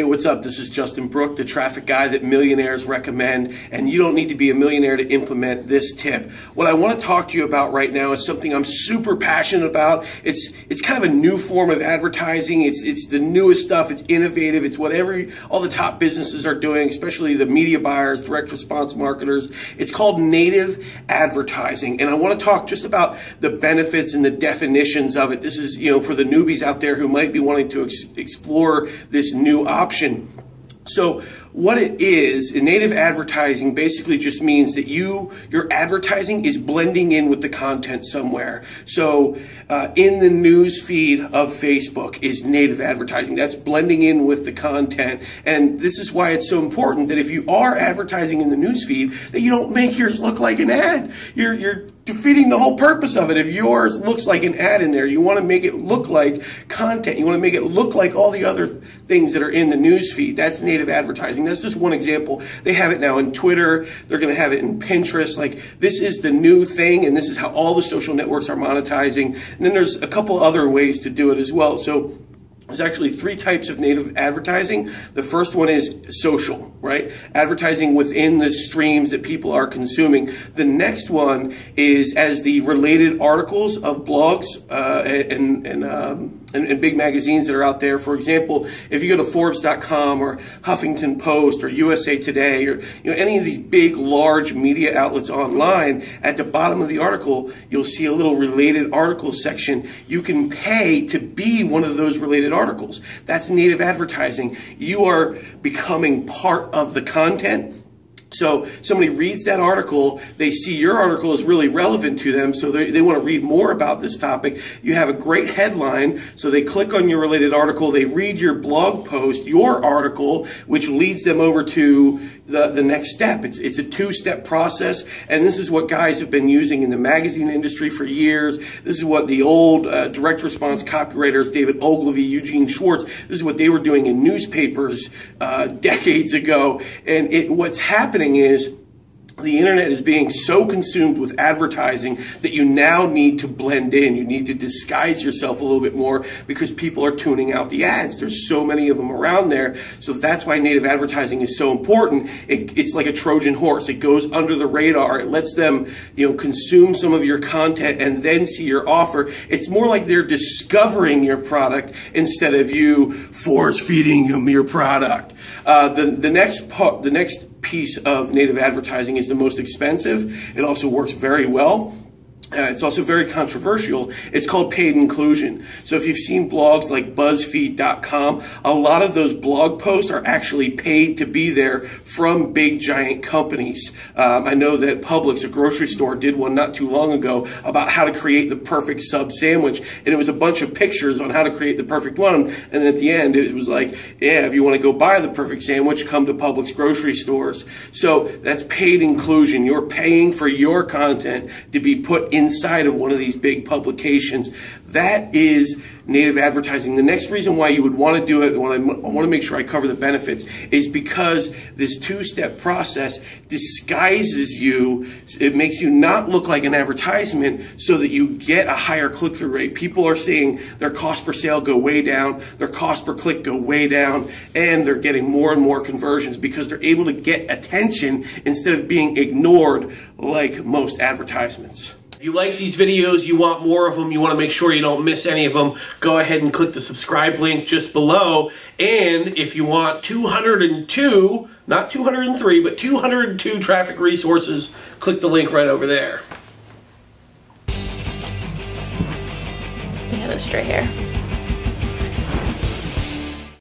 Hey, what's up? This is Justin Brooke, the traffic guy that millionaires recommend, and you don't need to be a millionaire to implement this tip. What I want to talk to you about right now is something I'm super passionate about. It's kind of a new form of advertising. It's the newest stuff. It's innovative. It's what all the top businesses are doing, especially the media buyers, direct response marketers. It's called native advertising, and I want to talk just about the benefits and the definitions of it. This is, for the newbies out there who might be wanting to explore this new option. So what it is, in native advertising basically just means that your advertising is blending in with the content somewhere. So in the news feed of Facebook is native advertising. That's blending in with the content. And this is why it's so important that if you are advertising in the news feed, that you don't make yours look like an ad. You're defeating the whole purpose of it. If yours looks like an ad in there, you want to make it look like content. You want to make it look like all the other things that are in the news feed. That's native advertising. That's just one example. They have it now in Twitter. They're going to have it in Pinterest. Like, this is the new thing, and this is how all the social networks are monetizing. And then there's a couple other ways to do it as well. So there's actually 3 types of native advertising. The first one is social, right? Advertising within the streams that people are consuming. The next one is as the related articles of blogs and big magazines that are out there. For example, if you go to Forbes.com or Huffington Post or USA Today or any of these big, large media outlets online, at the bottom of the article, you'll see a little related articles section. You can pay to be one of those related articles. That's native advertising. You are becoming part of the content. So somebody reads that article, they see your article is really relevant to them, so they want to read more about this topic. You have a great headline, so they click on your related article, they read your blog post, your article, which leads them over to the next step. It's a 2-step process, and this is what guys have been using in the magazine industry for years. This is what the old direct response copywriters, David Ogilvy, Eugene Schwartz, this is what they were doing in newspapers decades ago. And what's happening is the internet is being so consumed with advertising that you now need to blend in. You need to disguise yourself a little bit more because people are tuning out the ads. There's so many of them around there. So that's why native advertising is so important. It's like a Trojan horse. It goes under the radar. It lets them, consume some of your content and then see your offer. It's more like they're discovering your product instead of you force-feeding them your product. The next piece of native advertising is the most expensive. It also works very well. It's also very controversial. It's called paid inclusion. So if you've seen blogs like BuzzFeed.com, a lot of those blog posts are actually paid to be there from big giant companies. I know that Publix, a grocery store, did one not too long ago about how to create the perfect sub sandwich. And it was a bunch of pictures on how to create the perfect one. And at the end, it was like, yeah, if you want to go buy the perfect sandwich, come to Publix grocery stores. So that's paid inclusion. You're paying for your content to be put inside of one of these big publications. That is native advertising. The next reason why you would want to do it, I want to make sure I cover the benefits, is because this 2-step process disguises you. It makes you not look like an advertisement so that you get a higher click-through rate. People are seeing their cost per sale go way down, their cost per click go way down, and they're getting more and more conversions because they're able to get attention instead of being ignored like most advertisements. If you like these videos, you want more of them, you want to make sure you don't miss any of them, go ahead and click the subscribe link just below. And if you want 202, not 203, but 202 traffic resources, click the link right over there. You have a straight hair.